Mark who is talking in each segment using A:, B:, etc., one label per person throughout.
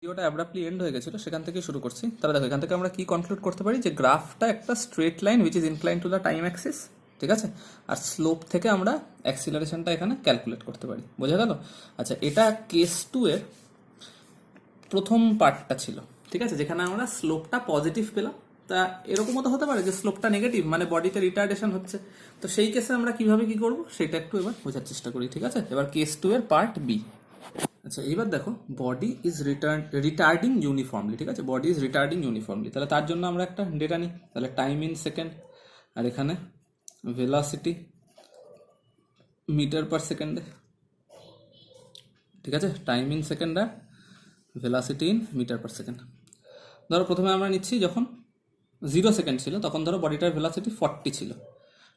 A: ভিডিওটা abruptly and হয়ে গেছিলো, সেখান থেকে শুরু করছি। তাহলে দেখো, এখান থেকে আমরা কি কনক্লুড করতে পারি যে গ্রাফটা একটা straight line which is incline to the time Axis, ঠিক আছে। আর স্লোপ থেকে আমরা অ্যাক্সিলারেশনটা এখানে ক্যালকুলেট করতে পারি। বোঝা গেল? আচ্ছা, এটা কেস 2 এর প্রথম পার্টটা ছিল, ঠিক আছে, যেখানে আমরা স্লোপটা পজিটিভ পেলাম। তা এরকমও তো হতে পারে যে স্লোপটা নেগেটিভ, মানে বডিতে রিটার্ডেশন হচ্ছে। তো সেই কেসে আমরা কিভাবে কি করব সেটা একটু এবার বোঝার চেষ্টা করি, ঠিক আছে। এবার কেস 2 এর পার্ট বি। আচ্ছা, এইবার দেখো, বডি ইজ রিটার্ডিং ইউনিফর্মলি, ঠিক আছে, বডি ইজ রিটার্ডিং ইউনিফর্মলি। তাহলে তার জন্য আমরা একটা ডেটা নিই। তাহলে টাইম ইন সেকেন্ড, আর এখানে ভেলোসিটি মিটার পার সেকেন্ডে, ঠিক আছে, টাইম ইন সেকেন্ড আর velocity in metre per second. ধরো প্রথমে আমরা নিচ্ছি যখন 0 সেকেন্ড ছিল, তখন ধরো বডিটার ভেলোসিটি 40 ছিল,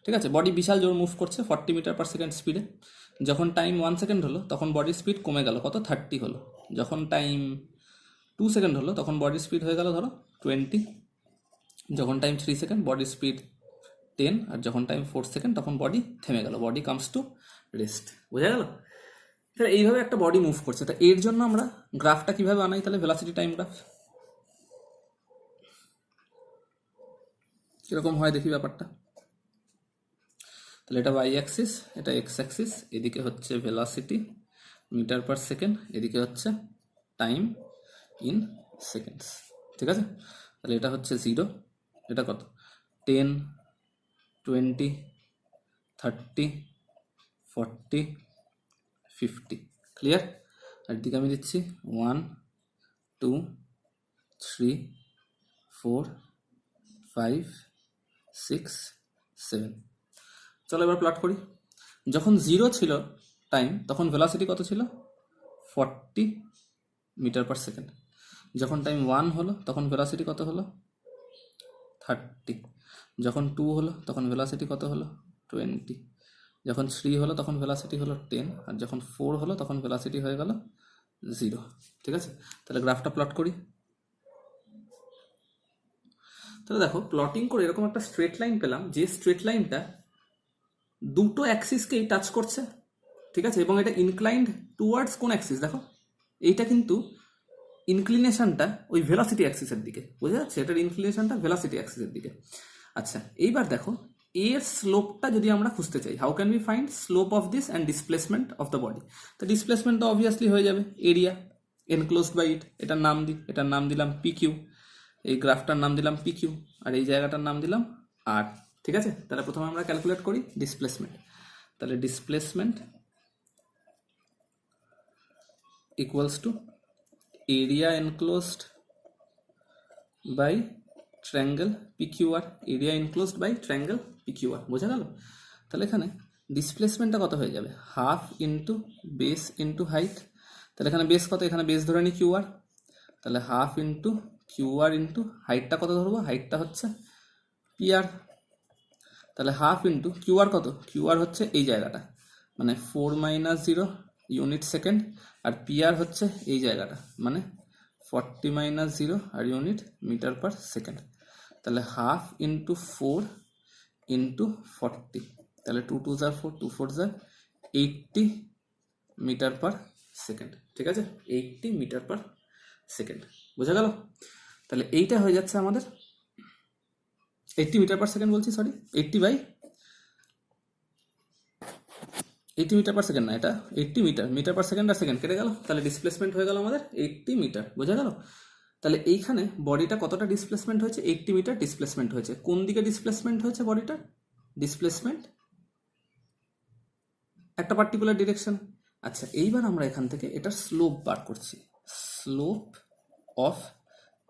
A: ঠিক আছে। বডি বিশাল জোর মুভ করছে 40 মিটার পার সেকেন্ড স্পিডে। যখন টাইম 1 সেকেন্ড হলো তখন বডির স্পিড কমে গেল কত, 30 হলো। যখন টাইম 2 সেকেন্ড হলো তখন বডির স্পিড হয়ে গেল ধরো 20। যখন টাইম 3 সেকেন্ড বডির স্পিড 10, আর যখন টাইম 4 সেকেন্ড তখন বডি থেমে গেল, বডি কামস টু রেস্ট। বোঝা গেল? তাহলে এইভাবে একটা বডি মুভ করছে। তা এর জন্য আমরা গ্রাফটা কিভাবে বানাই? তাহলে ভেলোসিটি টাইম গ্রাফ কিরকম হয় দেখি ব্যাপারটা। তাহলে এটা ওয়াই অ্যাক্সিস, এটা এক্স অ্যাক্সিস, এদিকে হচ্ছে ভেলোসিটি মিটার পার সেকেন্ড, এদিকে হচ্ছে টাইম ইন সেকেন্ডস, ঠিক আছে। তাহলে এটা হচ্ছে 0, এটা কত, 10, 20, 30, 40, 50, ক্লিয়ার। আর এদিকে আমি দিচ্ছি 1, 2, 3, 4, 5, 6, 7। চলো এবার প্লট করি। যখন 0 ছিল টাইম, তখন ভেলোসিটি কত ছিল, 40 মিটার পার সেকেন্ড। যখন টাইম 1 হলো তখন ভেলোসিটি কত হলো, 30। যখন 2 হলো তখন ভেলোসিটি কত হলো, 20। যখন 3 হলো তখন ভেলোসিটি হলো 10, আর যখন 4 হলো তখন ভেলোসিটি হয়ে গেল 0, ঠিক আছে। তাহলে গ্রাফটা প্লট করি। তাহলে দেখো, প্লটিং করে এরকম একটা স্ট্রেট লাইন পেলাম, যে স্ট্রেট লাইনটা দুটো অ্যাক্সিসকেই টাচ করছে, ঠিক আছে, এবং এটা ইনক্লাইন্ড টুয়ার্ডস কোন অ্যাক্সিস, দেখো এইটা কিন্তু ইনক্লিনেশনটা ওই ভেলোসিটি অ্যাক্সিসের দিকে, বোঝা যাচ্ছে, এটার ইনক্লিনেশনটা ভেলোসিটি অ্যাক্সিসের দিকে। আচ্ছা, এইবার দেখো, এর স্লোপটা যদি আমরা খুঁজতে চাই, how can we find slope of this and displacement of the body? তো ডিসপ্লেসমেন্ট তো অবভিয়াসলি হয়ে যাবে এরিয়া এনক্লোজড বাই ইট। এটার নাম দিই, এটার নাম দিলাম পি কিউ, এই গ্রাফটার নাম দিলাম পি কিউ, আর এই জায়গাটার নাম দিলাম আর, ঠিক আছে। তাহলে প্রথমে আমরা ক্যালকুলেট করি ডিসপ্লেসমেন্ট। তাহলে displacement equals to area enclosed by triangle PQR, area enclosed by triangle PQR. বোঝা গেল? তাহলে এখানে ডিসপ্লেসমেন্টটা কত হয়ে যাবে, half into base into height. তাহলে এখানে বেস কত, এখানে বেস ধরে নি কিউআর, তাহলে হাফ ইন্টু কিউআর ইন্টু হাইটটা কত ধরবো, হাইটটা হচ্ছে পিআর। তাহলে হাফ ইন্টু কিউআর কত, কিউআর হচ্ছে এই জায়গাটা, মানে 4 - 0 ইউনিট সেকেন্ড, আর পিআর হচ্ছে এই জায়গাটা, মানে 40 - 0 আর ইউনিট মিটার পার সেকেন্ড। তাহলে হাফ ইন্টু 4 ইন্টু 40, তাহলে 2 2 = 4, 2 4 = 80 মিটার পার সেকেন্ড, ঠিক আছে, 80 মিটার পার সেকেন্ড। বোঝা গেল? তাহলে এইটা হয়ে যাচ্ছে আমাদের 80 মিটার পার সেকেন্ড, বলছি সরি, 80 মিটার পার সেকেন্ড না, এটা 80 মিটার, মিটার পার সেকেন্ড আর সেকেন্ড কেটে গেল, তাহলে ডিসপ্লেসমেন্ট হয়ে গেল আমাদের 80 মিটার। বোঝা গেল? তাহলে এইখানে বডিটা কতটা ডিসপ্লেসমেন্ট হয়েছে, 80 মিটার ডিসপ্লেসমেন্ট হয়েছে। কোন দিকে ডিসপ্লেসমেন্ট হয়েছে বডিটার? ডিসপ্লেসমেন্ট একটা পার্টিকুলার ডিরেকশন। আচ্ছা, এইবার আমরা এখান থেকে এটার স্লোপ বার করছি, স্লোপ অফ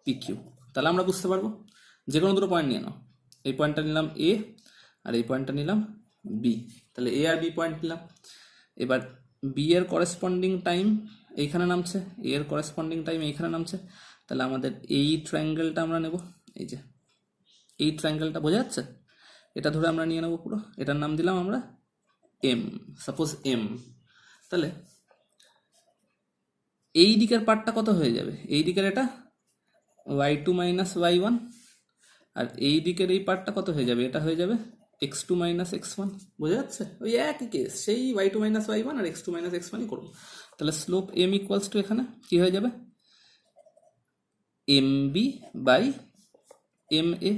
A: পিকিউ। তাহলে আমরা বুঝতে পারবো, যে কোনো দুটো পয়েন্ট নিয়ে নাও, এই পয়েন্টটা নিলাম এ আর এই পয়েন্টটা নিলাম বি। তাহলে এ আর বি পয়েন্ট নিলাম। এবার বি এর করেসপন্ডিং টাইম এইখানে নামছে, এ এর করেসপন্ডিং টাইম এইখানে নামছে। তাহলে আমাদের এই ট্রায়াঙ্গেলটা আমরা নেব, এই যে এই ট্রায়াঙ্গেলটা, বোঝা যাচ্ছে, এটা ধরে আমরা নিয়ে নেব পুরো, এটার নাম দিলাম আমরা এম, সাপোজ এম। তাহলে এই দিকের পার্টটা কত হয়ে যাবে, এই দিকের এটা y2 - y1, আর এই দিকের এই পার্টটা কত হয়ে যাবে, এটা হয়ে যাবে x2 - x1। বোঝা যাচ্ছে? ওই একই কেস, সেই y2 - y1 আর x2 - x1ই করবো। তাহলে স্লোপ m ইকুয়ালস টু এখানে কি হয়ে যাবে, mb বাই ma,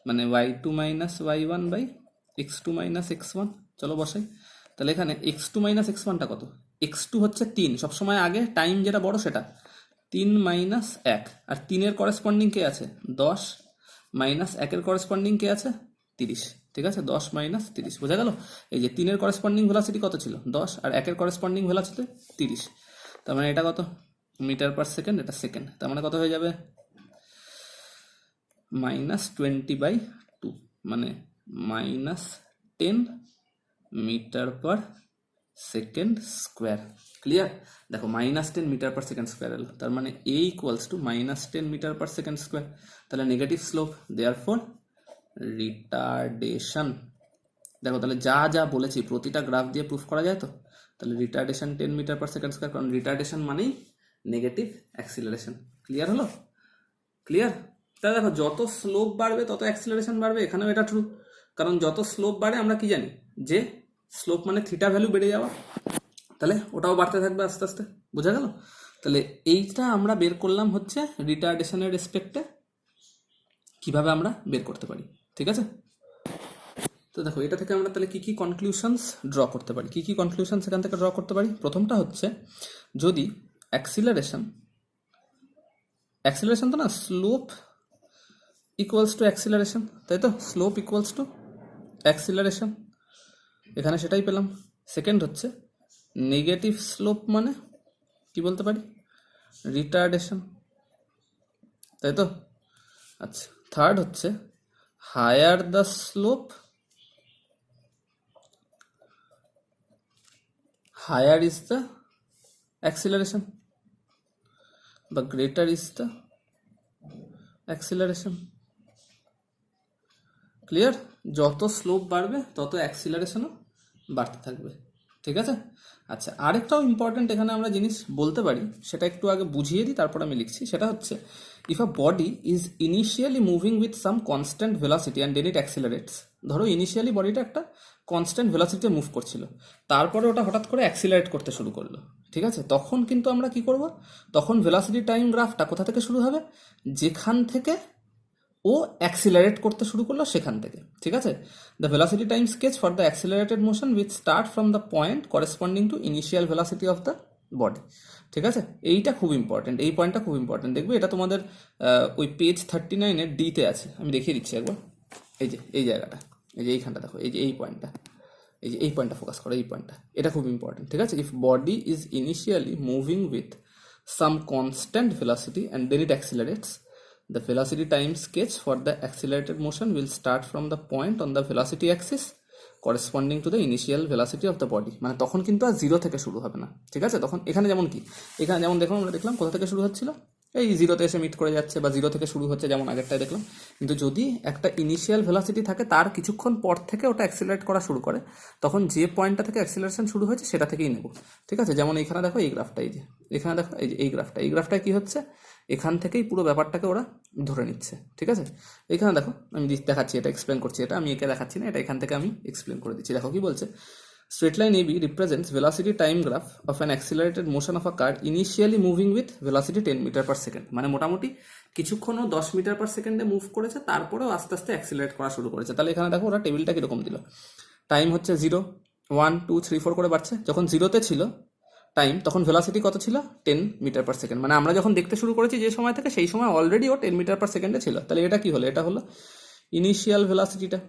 A: মানে y2 minus y1 by x2 minus x1। চলো বসাই। তাহলে এখানে x2 মাইনাস x1টা কত? x2 হচ্ছে 3, সবসময় আগে টাইম যেটা বড় সেটা, 3 মাইনাস 1, আর 3-এর করেসপন্ডিং কে আছে 10, মাইনাস 1-এর করেসপন্ডিং কে আছে 30। ঠিক আছে, 10 মাইনাস 30, বোঝা গেল? এই যে 3-এর করেসপন্ডিং ভেলোসিটি কত ছিল 10, আর 1-এর করেসপন্ডিং ভেলোসিটি 30। তার মানে এটা কত? মিটার পার সেকেন্ড, এটা সেকেন্ড। তার মানে কত হয়ে যাবে? -20/2, মানে -10 metre per second square. Clear? দেখো -10 মিটার পার সেকেন্ড স্কোয়ার এলো, তার মানে a equals to -10 metre per second square. তাহলে নেগেটিভ স্লোপ, দেয়ারফর রিটার্ডেশন। দেখো তাহলে যা যা বলেছি প্রতিটা গ্রাফ দিয়ে প্রুফ করা যায় তো। তাহলে retardation 10 metre per second square, কারণ রিটার্ডেশন মানেই নেগেটিভ অ্যাক্সিলারেশন। ক্লিয়ার হলো? ক্লিয়ার? তাহলে দেখো যত স্লোপ বাড়বে তত অ্যাক্সিলারেশন বাড়বে, এখানেও এটা ট্রু। কারণ যত স্লোপ বাড়ে আমরা কি জানি যে স্লোপ মানে থিটা ভ্যালু বেড়ে যাওয়া, তাহলে ওটাও বাড়তে থাকবে আস্তে আস্তে। বোঝা গেল? তাহলে এইটা আমরা বের করলাম হচ্ছে রিটার্ডেশনের রেসপেক্টে কিভাবে আমরা বের করতে পারি। ঠিক আছে? তো দেখো এটা থেকে আমরা তাহলে কি কি কনক্লুশনস ড্র করতে পারি, কি কি কনক্লুশনস এখান থেকে ড্র করতে পারি। প্রথমটা হচ্ছে, যদি অ্যাক্সিলারেশন তো না, স্লোপ ইকুয়ালস টু অ্যাক্সিলারেশন, তাই তো? স্লোপ ইকুয়ালস টু অ্যাক্সিলারেশন, এখানে সেটাই পেলাম। সেকেন্ড হচ্ছে নেগেটিভ স্লোপ মানে কি বলতে পারি? রিটার্ডেশন, তাই তো? আচ্ছা, থার্ড হচ্ছে higher the slope, higher is the acceleration বা greater is the acceleration. Clear? যত স্লোপ বাড়বে তত অ্যাক্সিলারেশনও বাড়তে থাকবে। ঠিক আছে? আচ্ছা, আরেকটাও ইম্পর্টেন্ট এখানে আমরা জিনিস বলতে পারি, সেটা একটু আগে বুঝিয়ে দিই তারপর আমি লিখছি। সেটা হচ্ছে, if a body is initially moving with some constant velocity and then it accelerates. ধরো ইনিশিয়ালি বডিটা একটা কনস্ট্যান্ট ভেলোসিটিতে মুভ করছিল, তারপরে ওটা হঠাৎ করে অ্যাক্সিলারেট করতে শুরু করলো। ঠিক আছে? তখন কিন্তু আমরা কি করব? তখন ভেলোসিটি টাইম গ্রাফটা কোথা থেকে শুরু হবে? যেখান থেকে ও অ্যাক্সিলারেট করতে শুরু করলো সেখান থেকে। ঠিক আছে? The velocity time sketch for the accelerated motion with start from the point corresponding to initial velocity of the body. ঠিক আছে? এইটা খুব ইম্পর্টেন্ট, এই পয়েন্টটা খুব ইম্পর্টেন্ট। দেখবে এটা তোমাদের ওই পেজ 39-এর ডিতে আছে, আমি দেখিয়ে দিচ্ছি একবার। এই যে এই জায়গাটা, এই যে এইখানটা দেখো, এই যে এই পয়েন্টটা, এই যে এই পয়েন্টটা ফোকাস করো, এই পয়েন্টটা, এটা খুব ইম্পর্টেন্ট। ঠিক আছে? If body is initially moving with some constant velocity and then it accelerates, the velocity time sketch for the accelerated motion will start from the point on the velocity axis corresponding to the initial velocity of the body। মানে তখন কিন্তু আর zero থেকে শুরু হবে না। ঠিক আছে? তখন এখানে যেমন কি, এখানে যেমন দেখলাম, আমরা দেখলাম কোথা থেকে শুরু হচ্ছিল, এই জিরোতে এসে মিট করে যাচ্ছে, বা জিরো থেকে শুরু হচ্ছে যেমন আগেরটায় দেখলাম। কিন্তু যদি একটা ইনিশিয়াল ভেলোসিটি থাকে, তার কিছুক্ষণ পর থেকে ওটা অ্যাক্সিলারেট করা শুরু করে, তখন যে পয়েন্টটা থেকে অ্যাক্সিলারেশন শুরু হয়েছে সেটা থেকেই নেব। ঠিক আছে? যেমন এইখানে দেখো এই গ্রাফটা, এই যে এখানে দেখো এই যে এই গ্রাফটায় কি হচ্ছে, এখান থেকেই পুরো ব্যাপারটাকে ওরা ধরে নিচ্ছে। ঠিক আছে? এখানে দেখো আমি দেখাচ্ছি, এটা এক্সপ্লেন করছি, এটা আমি একে দেখাচ্ছি না, এটা এখান থেকে আমি এক্সপ্লেন করে দিচ্ছি। দেখো কি বলছে, straight line AB represents velocity time graph of an accelerated motion of a car initially moving with velocity 10 metre per second. মানে মোটামুটি কিছুক্ষণও 10 মিটার পার সেকেন্ডে মুভ করেছে, তারপরেও আস্তে আস্তে অ্যাক্সিলারেট করা শুরু করেছে। তাহলে এখানে দেখো ওরা টেবিলটা কীরকম দিল, টাইম হচ্ছে 0, 1, 2, 3, 4 করে বাড়ছে। যখন জিরোতে ছিল টাইম, তখন ভেলোসিটি কত ছিল? 10 মিটার পার সেকেন্ড। মানে আমরা যখন দেখতে শুরু করেছি যে সময় থেকে, সেই সময় অলরেডি ও 10 মিটার পার সেকেন্ডে ছিল। তাহলে এটা কি হলো? এটা হলো ইনিশিয়াল ভেলোসিটিটা।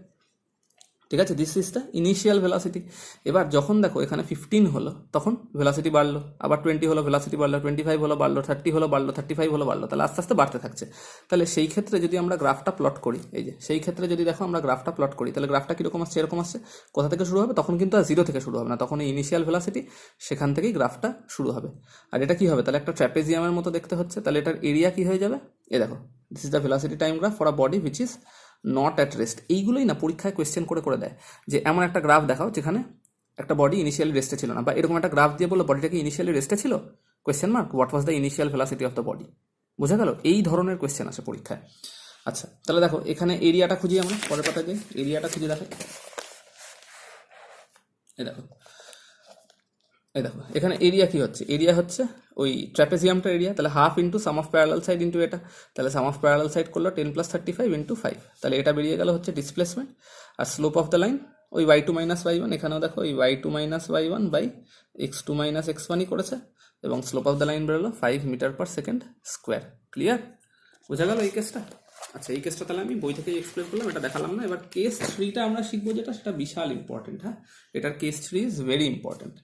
A: ঠিক আছে? This is the initial velocity. এবার যখন দেখো এখানে 15 হলো, তখন ভেলোসিটি বাড়লো, আবার 20 হলো, ভেলোসিটি বাড়লো, 25 হলো, বাড়লো, 30 হলো, বাড়লো, 35 হলো, বাড়লো, তাহলে আস্তে আস্তে বাড়তে থাকছে। তাহলে সেই ক্ষেত্রে যদি আমরা গ্রাফটা প্লট করি, এই যে সেই ক্ষেত্রে যদি দেখো আমরা গ্রাফটা প্লট করি, তাহলে গ্রাফটা কীরকম আসছে? এরকম আসছে। কোথা থেকে শুরু হবে? তখন কিন্তু আর জিরো থেকে শুরু হবে না, তখন এই ইনিশিয়াল ভেলোসিটি, সেখান থেকেই গ্রাফটা শুরু হবে। আর এটা কি হবে? তাহলে একটা ট্র্যাপেজিয়ামের মতো দেখতে হচ্ছে। তাহলে এটার এরিয়া কি হয়ে যাবে? এ দেখো, this is the velocity time graph for a body which is not at rest. এইগুলোই না পরীক্ষায় কোয়েশ্চেন করে দেয়, যে এমন একটা গ্রাফ দেখাও যেখানে একটা বডি ইনিশিয়ালি রেস্টে ছিল না, বা এরকম একটা গ্রাফ দিয়ে বললো বডিটা কি ইনিশিয়ালি রেস্টে ছিল, question mark, what was the initial velocity of the body. বোঝা গেল? এই ধরনের কোয়েশ্চেন আসে পরীক্ষায়। আচ্ছা, তাহলে দেখো এখানে এরিয়াটা খুঁজি, আমরা পরের পাতা যাই, এরিয়াটা খুঁজে দেখো। এই দেখো এই দেখো এখানে এরিয়া কি হচ্ছে, এরিয়া হচ্ছে ওই ট্র্যাপেজিয়ামটার এরিয়া, তাহলে half into some of parallel side into এটা, তাহলে সাম অফ প্যারালাল সাইড করলো 10 + 35 ইন্টু 5, তাহলে এটা বেরিয়ে গেল হচ্ছে ডিসপ্লেসমেন্ট। আর স্লোপ অফ দ্য লাইন ওই y2 - y1, এখানেও দেখো ওই y2 - y1 বাই x2 - x1ই করেছে, এবং স্লোপ অফ দ্য লাইন বেরোলো 5 মিটার/সেকেন্ড স্কোয়ার। ক্লিয়ার? বোঝা গেল এই কেসটা? আচ্ছা, এই কেসটা তাহলে আমি বই থেকেই এক্সপ্লেন করলাম, এটা দেখালাম না। এবার কেস 3টা আমরা শিখবো, যেটা সেটা বিশাল ইম্পর্টেন্ট। হ্যাঁ, এটার কেস 3 ইজ ভেরি ইম্পর্টেন্ট।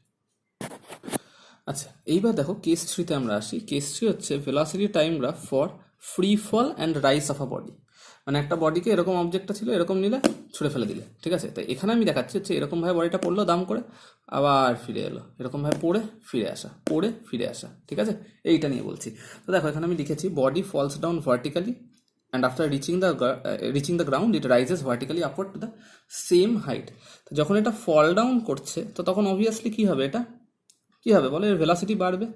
A: আচ্ছা, এইবার দেখো কেস 3তে আমরা আসি। কেস 3 হচ্ছে velocity time graph for free fall and rise of a body. মানে একটা বডিকে এরকম অবজেক্টটা ছিল, এরকম নিলে ছুঁড়ে ফেলে দিলে, ঠিক আছে? তাই এখানে আমি দেখাচ্ছি হচ্ছে এরকমভাবে বডিটা পড়লো দাম করে, আবার ফিরে এলো, এরকমভাবে পড়ে ফিরে আসা, পড়ে ফিরে আসা, ঠিক আছে? এইটা নিয়ে বলছি। তো দেখো এখানে আমি লিখেছি body falls down vertically and after reaching the ground it rises vertically upward to the same height. তো যখন এটা ফল ডাউন করছে তো তখন অবভিয়াসলি কি হবে, এটা কি হবে বলো? এর ভেলোসিটি বাড়বে,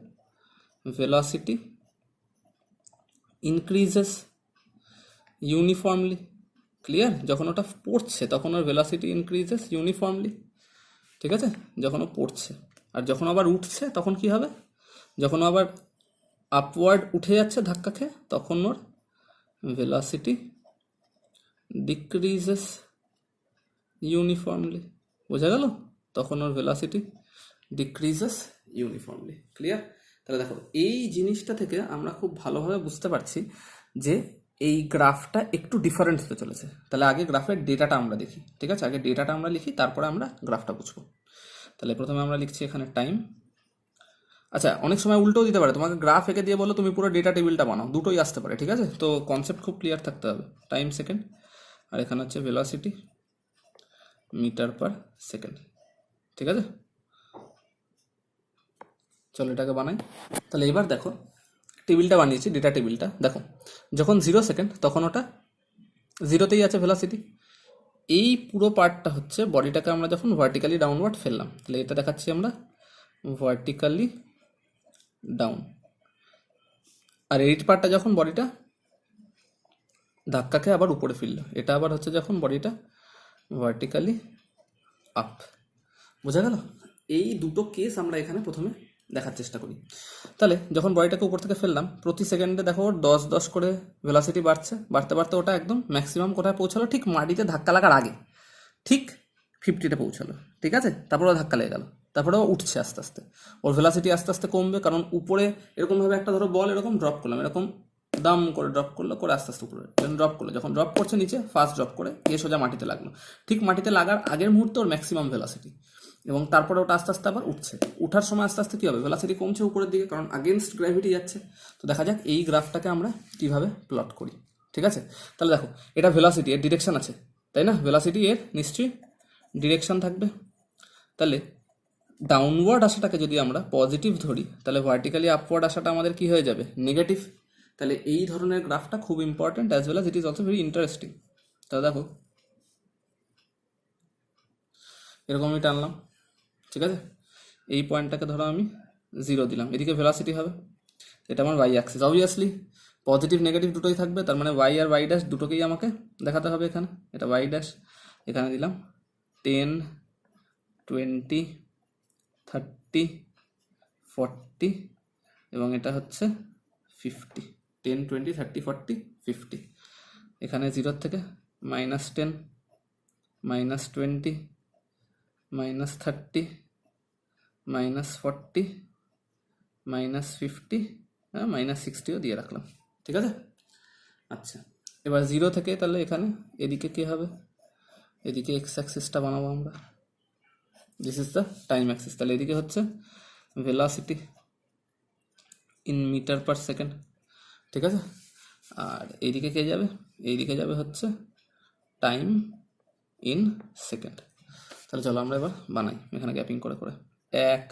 A: ভেলোসিটি ইনক্রিজেস ইউনিফর্মলি। ক্লিয়ার? যখন ওটা পড়ছে তখন ওর ভেলোসিটি ইনক্রিজেস ইউনিফর্মলি, ঠিক আছে? যখন ও পড়ছে। আর যখন আবার উঠছে তখন কি হবে? যখন আবার আপওয়ার্ড উঠে যাচ্ছে ধাক্কা খেয়ে, তখন ওর velocity decreases uniformly। বোঝা গেল? তখন ওর ভেলোসিটি ডিক্রিজেস ইউনিফর্মলি। ক্লিয়ার? তাহলে দেখো এই জিনিসটা থেকে আমরা খুব ভালোভাবে বুঝতে পারছি যে এই গ্রাফটা একটু ডিফারেন্ট হতে চলেছে। তাহলে আগে গ্রাফের ডেটাটা আমরা দেখি, ঠিক আছে? আগে ডেটাটা আমরা লিখি, তারপরে আমরা গ্রাফটা বুঝবো। তাহলে প্রথমে আমরা লিখছি এখানে টাইম। আচ্ছা, অনেক সময় উল্টোও দিতে পারে, তোমাকে গ্রাফ এঁকে দিয়ে বলো তুমি পুরো ডেটা টেবিলটা বানাও, দুটোই আসতে পারে, ঠিক আছে? তো কনসেপ্ট খুব ক্লিয়ার থাকতে হবে। টাইম সেকেন্ড, আর এখানে হচ্ছে ভেলোসিটি মিটার/সেকেন্ড, ঠিক আছে? চলো এটাকে বানাই। তাহলে এবার দেখো টেবিলটা বানিয়েছি, ডেটা টেবিলটা দেখো। যখন 0 সেকেন্ড তখন ওটা 0তেই আছে ভেলোসিটি। এই পুরো পার্টটা হচ্ছে বডিটাকে আমরা যখন ভার্টিক্যালি ডাউনওয়ার্ড ফেললাম, তাহলে এটা দেখাচ্ছি আমরা ভার্টিক্যালি ডাউন। আর এই পার্টটা যখন বডিটা ধাক্কা খেয়ে আবার উপরে ফিরল, এটা আবার হচ্ছে যখন বডিটা ভার্টিক্যালি আপ। বোঝা গেল? এই দুটো কেস আমরা এখানে প্রথমে দেখার চেষ্টা করি। তাহলে যখন বডিটাকে উপর থেকে ফেললাম, প্রতি সেকেন্ডে দেখো 10 করে ভেলোসিটি বাড়ছে, বাড়তে বাড়তে ওটা একদম ম্যাক্সিমাম কোথায় পৌঁছালো? ঠিক মাটিতে ধাক্কা লাগার আগে, ঠিক 50-তে পৌঁছালো, ঠিক আছে? তারপর ও ধাক্কা লেগে গেল, তারপরে ও উঠছে আস্তে আস্তে, ওর ভেলোসিটি আস্তে আস্তে কমবে, কারণ উপরে এরকমভাবে একটা ধরো বল এরকম ড্রপ করলাম, এরকম দাম করে ড্রপ করলো, করে আস্তে আস্তে উপরে ড্রপ করলো, যখন ড্রপ করছে নিচে ফার্স্ট ড্রপ করে গিয়ে সোজা মাটিতে লাগলো, ঠিক মাটিতে লাগার আগের মুহূর্তে ওর ম্যাক্সিমাম ভেলোসিটি, এবং তারপরে ওটা আস্তে আস্তে আবার উঠছে। উঠার সময় আস্তে আস্তে কী হবে? ভেলোসিটি কমছে উপরের দিকে, কারণ আগেনস্ট গ্র্যাভিটি যাচ্ছে। তো দেখা যাক এই গ্রাফটাকে আমরা কীভাবে প্লট করি, ঠিক আছে? তাহলে দেখো এটা ভেলোসিটি, এর ডিরেকশন আছে, তাই না? ভেলোসিটি এর নিশ্চয়ই ডিরেকশন থাকবে। তাহলে ডাউনওয়ার্ড আসাটাকে যদি আমরা পজিটিভ ধরি, তাহলে ভার্টিক্যালি আপওয়ার্ড আসাটা আমাদের কি হয়ে যাবে? নেগেটিভ। তাহলে এই ধরনের গ্রাফটা খুব important, as well as it is also very interesting. তাহলে দেখো এরকম আমি টানলাম, ঠিক আছে? এই পয়েন্টটাকে ধরো আমি 0 দিলাম, এদিকে ভেলোসিটি হবে, এটা আমার y axis. Obviously positive negative দুটোই থাকবে, তার মানে ওয়াই আর ওয়াই ড্যাশ দুটোকেই আমাকে দেখাতে হবে এখানে। এটা ওয়াই ড্যাশ, এখানে দিলাম 10, 20, 30, 40, এবং এটা হচ্ছে 50। 10, 20, 30, 40, 50। এখানে 0 থেকে -10, -20, -30, -40, -50, -60ও দিয়ে রাখলাম, ঠিক আছে? আচ্ছা, এবার 0 থেকে তাহলে এখানে এদিকে কী হবে? এদিকে এক্স অ্যাক্সিসটা বানাবো আমরা, this is the time Axis. তাহলে এদিকে হচ্ছে ভেলোসিটি ইন মিটার/সেকেন্ড, ঠিক আছে? আর এইদিকে কে যাবে? এইদিকে যাবে হচ্ছে টাইম ইন সেকেন্ড। তাহলে চলো আমরা এবার বানাই, এখানে গ্যাপিং করে করে। 1,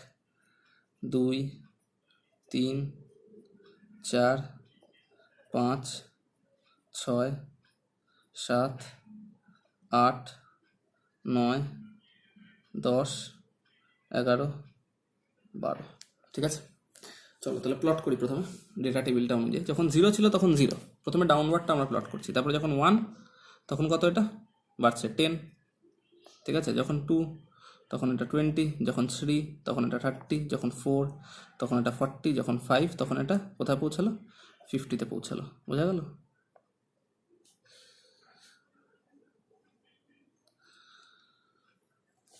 A: 2, 3, 4, 5, 6, 7, 8, 9, 10, 11, 12, ঠিক আছে? চলো তাহলে প্লট করি প্রথমে ডেটা টেবিলটা অনুযায়ী। যখন 0 ছিল তখন 0, প্রথমে ডাউনওয়ার্ডটা আমরা প্লট করছি। তারপরে যখন 1 তখন কত? এটা বাড়ছে 10, ঠিক আছে? যখন 2 তখন এটা 20, যখন 3 তখন এটা 30, যখন 4 তখন এটা 40, যখন 5 তখন এটা কোথায় পৌঁছালো, 50-তে পৌঁছালো। বোঝা গেল?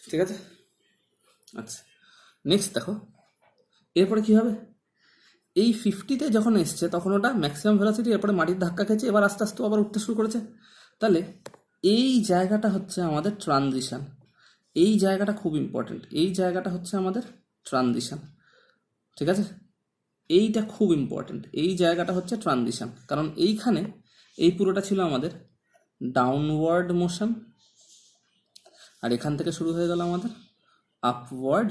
A: ঠিক আছে। আচ্ছা, নেক্সট দেখো এরপরে কি হবে, এই 50-তে যখন এসছে তখন ওটা ম্যাক্সিমাম ভেলোসিটি, এরপরে মাটির ধাক্কা খেয়েছে, এবার আস্তে আস্তে আবার উঠতে শুরু করেছে। তাহলে এই জায়গাটা হচ্ছে আমাদের ট্রানজিশন, এই জায়গাটা খুব ইম্পর্টেন্ট, এই জায়গাটা হচ্ছে আমাদের ট্রানজিশন। ঠিক আছে, এইটা খুব ইম্পর্টেন্ট, এই জায়গাটা হচ্ছে ট্রানজিশন, কারণ এইখানে এই পুরোটা ছিল আমাদের ডাউনওয়ার্ড মোশন, আর এখান থেকে শুরু হয়ে গেল আমাদের আপওয়ার্ড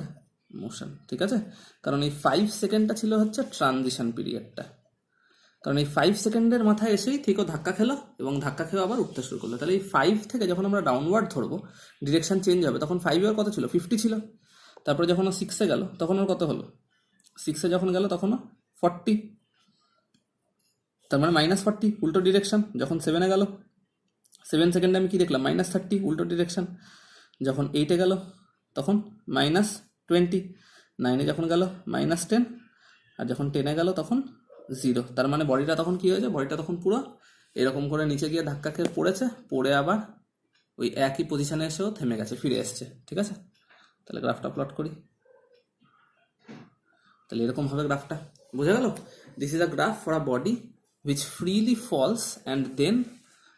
A: মোশন। ঠিক আছে, কারণ এই 5 সেকেন্ডটা ছিল হচ্ছে ট্রানজিশন পিরিয়ডটা, কারণ এই 5 সেকেন্ডের মাথায় এসেই থেকেও ধাক্কা খেলো এবং ধাক্কা খেয়ে আবার উঠতে শুরু করলো। তাহলে এই 5 থেকে যখন আমরা ডাউনওয়ার্ড ধরবো, ডিরেকশন চেঞ্জ হবে, তখন 5 এর কত ছিল, 50 ছিল। তারপরে যখন ও 6-এ গেল তখন ওর কত হলো, 6-এ যখন গেল তখন 40, তার মানে -40 উল্টো ডিরেকশন। যখন 7-এ গেল, 7 সেকেন্ডে আমি কি দেখলাম, -30 উল্টো ডিরেকশন। যখন 8-এ গেল তখন -20, 9-এ যখন গেল -10, আর যখন 10-এ গেল তখন 0। তার মানে বডিটা তখন কি হয়েছে, বডিটা তখন পুরো এরকম করে নিচে গিয়ে ধাক্কা খেয়ে পড়েছে, পড়ে আবার ওই একই পজিশনে এসেও থেমে গেছে, ফিরে এসছে। ঠিক আছে, তাহলে গ্রাফটা প্লট করি, তাহলে এরকম হবে গ্রাফটা। বোঝা গেল? This is a graph for a body which freely falls and then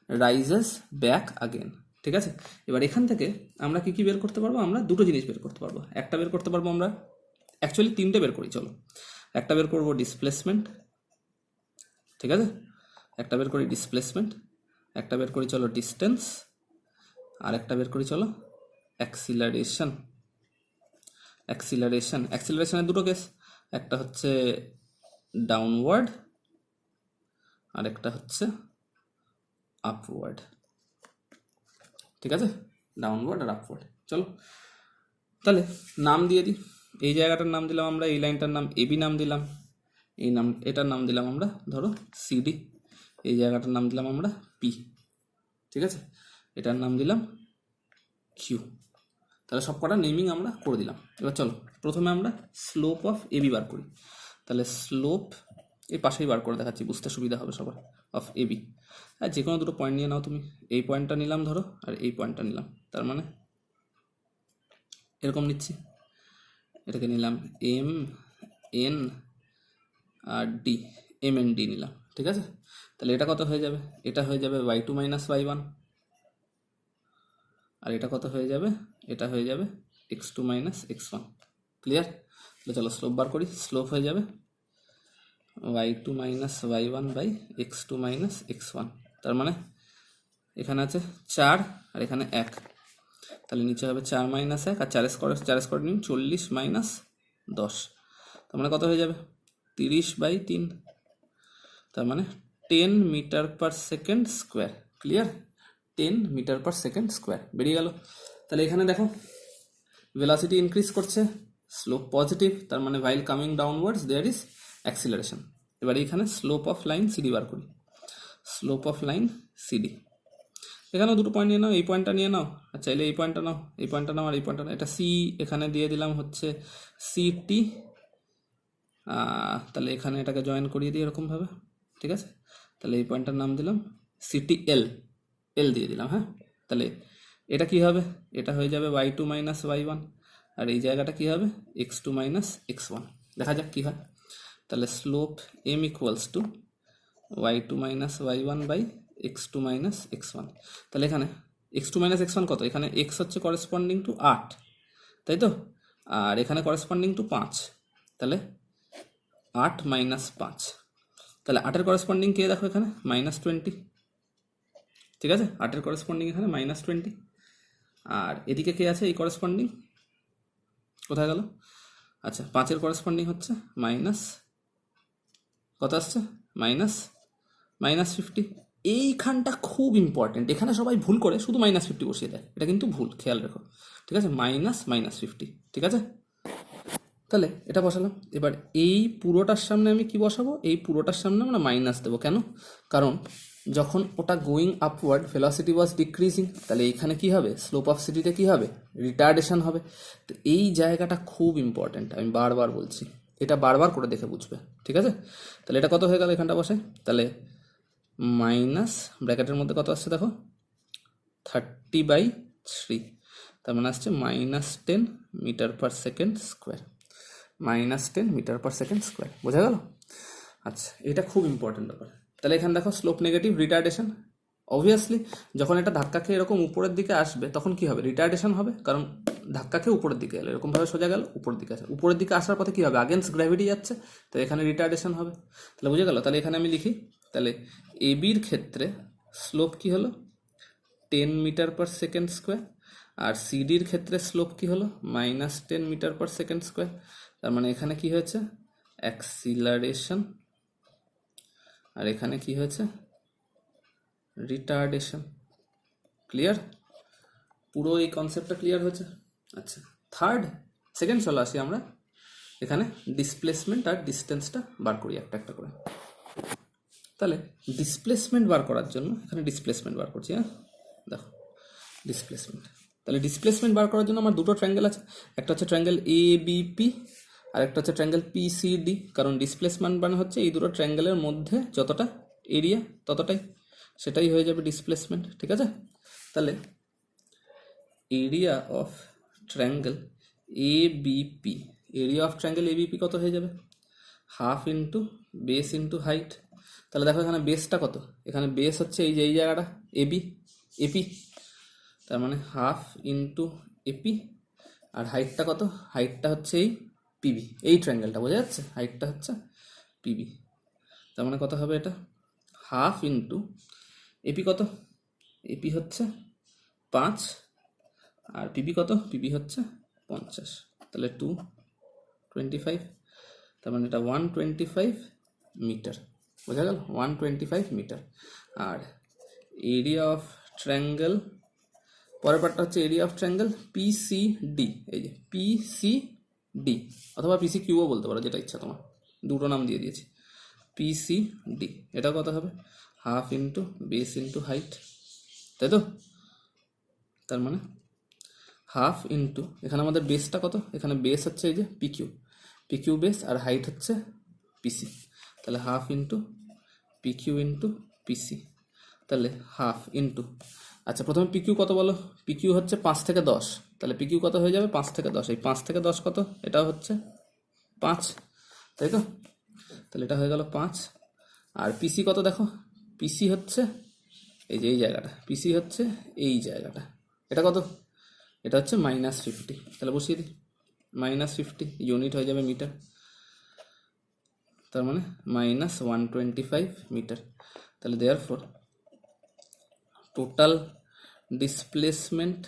A: rises back again। ঠিক আছে, এবার এখান থেকে আমরা কি কি বের করতে পারবো, আমরা দুটো জিনিস বের করতে পারবো। একটা বের করতে পারবো আমরা, অ্যাকচুয়ালি তিনটে বের করি, চলো। একটা বের করবো ডিসপ্লেসমেন্ট, ঠিক আছে, একটা বের করি ডিসপ্লেসমেন্ট, একটা বের করি চলো ডিস্টেন্স, আর একটা বের করি চলো অ্যাক্সিলারেশন। অ্যাক্সিলারেশনের দুটো কেস, একটা হচ্ছে ডাউনওয়ার্ড আর একটা হচ্ছে আপওয়ার্ড। ঠিক আছে, ডাউনওয়ার্ড আর আপওয়ার্ড। চলো তাহলে নাম দিয়ে দিই, এই জায়গাটার নাম দিলাম আমরা, এই লাইনটার নাম এবি নাম দিলাম, এই নাম এটার নাম দিলাম আমরা ধরো সিডি, এই জায়গাটার নাম দিলাম আমরা পি। ঠিক আছে, এটার নাম দিলাম কিউ। তাহলে সব কটা নেমিং আমরা করে দিলাম। এবার চলো প্রথমে আমরা স্লোপ অফ এবি বার করি। তাহলে স্লোপ এই পাশেই বার করে দেখাচ্ছি, বুঝতে সুবিধা হবে সবার। অফ এবি, আর যে কোনো দুটো পয়েন্ট নিয়ে নাও তুমি, এই পয়েন্টটা নিলাম ধরো আর এই পয়েন্টটা নিলাম, তার মানে এরকম নিচ্ছি, এটাকে নিলাম এম এন আর ডি, এম এন ডি নিলাম। ঠিক আছে, তাহলে এটা কত হয়ে যাবে, এটা হয়ে যাবে y2 - y1, আর এটা কত হয়ে যাবে, এটা হয়ে যাবে x2 - x1। ক্লিয়ার? তাহলে চলো স্লোপ বার করি, স্লোপ হয়ে যাবে y2 - y1 by x2 - x1। তার মানে এখানে আছে 4 আর এখানে 1, তাহলে নিচে হবে 4 - 1 আর 4 করে নিন 40 - 10, তার মানে কত হয়ে যাবে 30/3, তার মানে 10 metre per second square. Clear? 10 metre per second square বেরিয়ে গেল। তাহলে এখানে দেখো ভেলোসিটি ইনক্রিজ করছে, স্লোপ পজিটিভ, তার মানে while coming downwards there is acceleration. এবার এখানে স্লোপ অফ লাইন সিডি বার করি, স্লোপ অফ লাইন সিডি। এখানেও দুটো পয়েন্ট নিয়ে নাও, এই পয়েন্টটা নিয়ে নাও, আর চাইলে এই পয়েন্টটা নাও, এই পয়েন্টটা নাও আর এই পয়েন্টটা নাও। এটা সি, এখানে দিয়ে দিলাম হচ্ছে সিটি, তাহলে এখানে এটাকে জয়েন করিয়ে দিই এরকমভাবে। ঠিক আছে, তাহলে এই পয়েন্টটার নাম দিলাম সিটি এল, এল দিয়ে দিলাম। হ্যাঁ, তাহলে এটা কি হবে, এটা হয়ে যাবে y2 - y1, আর এই জায়গাটা কি হবে x2 - x1। দেখা যাক কি হয়। তাহলে slope m equals to y2 - y1 by x2 - x1। তাহলে এখানে x2 - x1 কত, এখানে x হচ্ছে করেসপন্ডিং টু 8, তাই তো, আর এখানে করেসপন্ডিং টু 5, তাহলে 8 - 5, তাহলে 8-এর করেসপন্ডিং কে দেখো এখানে -20। ঠিক আছে, 8-এর করেসপন্ডিং এখানে -20, আর এদিকে কে আছে এই করেসপন্ডিং, কোথায় গেল, আচ্ছা 5-এর করেসপন্ডিং হচ্ছে মাইনাস, কত আসছে -50। এইখানটা খুব ইম্পর্টেন্ট, এখানে সবাই ভুল করে শুধু -50 বসিয়ে দেয়, এটা কিন্তু ভুল, খেয়াল রেখো। ঠিক আছে, -50। ঠিক আছে, তাহলে এটা বসালাম। এবার এই পুরোটার সামনে আমি কি বসাবো, এই পুরোটার সামনে আমরা মাইনাস দেবো। কেন? কারণ যখন ওটা গোয়িং আপওয়ার্ড ভেলোসিটি ওয়াজ ডিক্রিজিং, তাহলে এইখানে কি হবে, স্লোপ অফ সিটিতে কি হবে, রিটার্ডেশন হবে। তো এই জায়গাটা খুব ইম্পর্ট্যান্ট, আমি বারবার বলছি, এটা বারবার করে দেখে বুঝবে, ঠিক আছে? তাহলে এটা কত হয়ে গেল এখানটা বসে, তাহলে মাইনাস ব্র্যাকেটের মধ্যে কত আসছে দেখো, 30/3, তার মানে আসছে -10 metre per second square, -10 metre per second square. বোঝা গেল? আচ্ছা, এটা খুব ইম্পর্টেন্ট ব্যাপার। তাহলে এখানে দেখো স্লোপ নেগেটিভ, রিটার্ডেশন। অবভিয়াসলি যখন এটা ধাক্কা খেয়ে এরকম উপরের দিকে আসবে তখন কি হবে, রিটার্ডেশন হবে, কারণ ধাক্কা খেয়ে উপরের দিকে এলো, এরকমভাবে সোজা গেল, উপরের দিকে আসে, উপরের দিকে আসার পথে কি হবে, আগেন্স্ট গ্র্যাভিটি যাচ্ছে, তো এখানে রিটার্ডেশন হবে। তাহলে বুঝে গেল? তাহলে এখানে আমি লিখি, তাহলে এবির ক্ষেত্রে স্লোপ কি হলো, 10 মিটার পার সেকেন্ড স্কোয়ার, আর সিডির ক্ষেত্রে স্লোপ কি হলো, -10 মিটার পার সেকেন্ড স্কোয়ার। তার মানে এখানে কি হয়েছে, অ্যাক্সিলারেশন, আর এখানে কি হয়েছে, রিটার্ডেশন। ক্লিয়ার? পুরো এই কনসেপ্টটা ক্লিয়ার হয়েছে? আচ্ছা, সেকেন্ড চলে আসি আমরা এখানে ডিসপ্লেসমেন্ট আর ডিস্টেন্সটা বার করি একটা একটা করে। তাহলে ডিসপ্লেসমেন্ট বার করার জন্য এখানে ডিসপ্লেসমেন্ট বার করছি, হ্যাঁ দেখো ডিসপ্লেসমেন্ট। তাহলে ডিসপ্লেসমেন্ট বার করার জন্য আমার দুটো ট্রায়াঙ্গেল আছে, একটা হচ্ছে ট্রায়াঙ্গেল এবিপি আর একটা হচ্ছে ট্রায়াঙ্গেল পিসিডি। কারণ ডিসপ্লেসমেন্ট মানে হচ্ছে এই দুটো ট্রায়াঙ্গেলের মধ্যে যতটা এরিয়া ততটাই, সেটাই হয়ে যাবে ডিসপ্লেসমেন্ট, ঠিক আছে? তাহলে area of triangle ABP, area of triangle ABP কত হয়ে যাবে, half into base into height. তাহলে দেখো এখানে বেসটা কত, এখানে বেস হচ্ছে এই যে এই জায়গাটা এপি, তার মানে হাফ ইন্টু এপি, আর হাইটটা কত, হাইটটা হচ্ছে এই পিবি, এই ট্রায়াঙ্গেলটা বোঝা যাচ্ছে, হাইটটা হচ্ছে পিবি। তার মানে কত হবে এটা, হাফ ইন্টু এপি কত, এপি হচ্ছে 5, আর পিবি কত, পিবি হচ্ছে 50, তাহলে 225, তার মানে এটা 125 মিটার। বোঝা গেল? 125 মিটার। আর এরিয়া অফ ট্রায়াঙ্গেল, পরের পার্টটা হচ্ছে এরিয়া অফ ট্রায়াঙ্গেল পিসিডি, এই যে পিসিডি অথবা পিসি কিউও বলতে পারো, যেটা ইচ্ছা তোমার, দুটো নাম দিয়ে দিয়েছি। পিসিডি এটা কত হবে, half into base into height, তাই তো? তার মানে হাফ ইন্টু, এখানে আমাদের বেসটা কত, এখানে বেস হচ্ছে এই যে পিকিউ বেস, আর হাইট হচ্ছে পিসি, তাহলে হাফ ইন্টু পিকিউ ইন্টু পিসি, তাহলে হাফ ইন্টু, আচ্ছা প্রথমে পিকিউ কত বলো, পিকিউ হচ্ছে 5 থেকে 10, তাহলে পিকিউ কত হয়ে যাবে, 5 থেকে 10, এই 5 থেকে 10 কত, এটাও হচ্ছে 5, তাই তো? তাহলে এটা হয়ে গেল 5, আর পিসি কত দেখো, পিসি হচ্ছে এই যে এই জায়গাটা, পিসি হচ্ছে এই জায়গাটা, এটা কত, এটা হচ্ছে -50, তাহলে বসিয়ে দিই, -50 ইউনিট হয়ে যাবে মিটার, তার মানে -125 মিটার। তাহলে therefore total displacement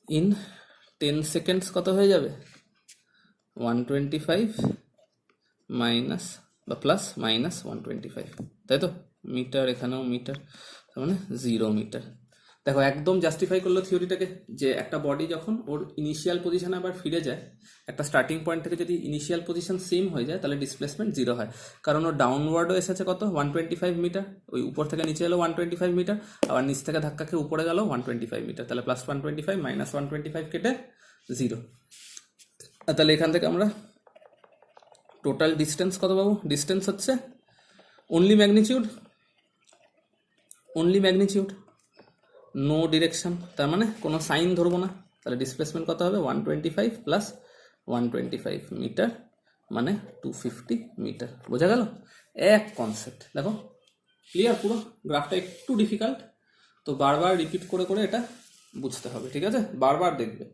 A: in 10 seconds কত হয়ে যাবে, 125 মাইনাস বা প্লাস -125, তাই তো? মিটার, এখানেও মিটার, তার মানে 0 মিটার। দেখো একদম জাস্টিফাই করলো থিওরিটাকে, যে একটা বডি যখন ওর ইনিশিয়াল পজিশনে আবার ফিরে যায়, একটা স্টার্টিং পয়েন্ট থেকে যদি ইনিশিয়াল পজিশন সেম হয়ে যায় তাহলে ডিসপ্লেসমেন্ট 0 হয়, কারণ ও ডাউনওয়ার্ডও এসেছে কত, 125 মিটার, ওই উপর থেকে নিচে এলো 125 মিটার, আবার নিচ থেকে ধাক্কা খেয়ে উপরে গেল 125 মিটার, তাহলে +125 -125 কেটে 0। তাহলে এখান থেকে আমরা টোটাল ডিস্টেন্স কত পাবো, ডিস্টেন্স হচ্ছে অনলি ম্যাগনিটিউড, নো ডিরেকশন, তার মানে কোনো সাইন ধরবো না, তাহলে ডিসপ্লেসমেন্ট কত হবে, 125 + 125 মিটার মানে 250 মিটার। বোঝা গেল? এক কনসেপ্ট, দেখো ক্লিয়ার পুরো। গ্রাফটা একটু ডিফিকাল্ট, তো বারবার রিপিট করে করে এটা বুঝতে হবে, ঠিক আছে? বারবার দেখবে।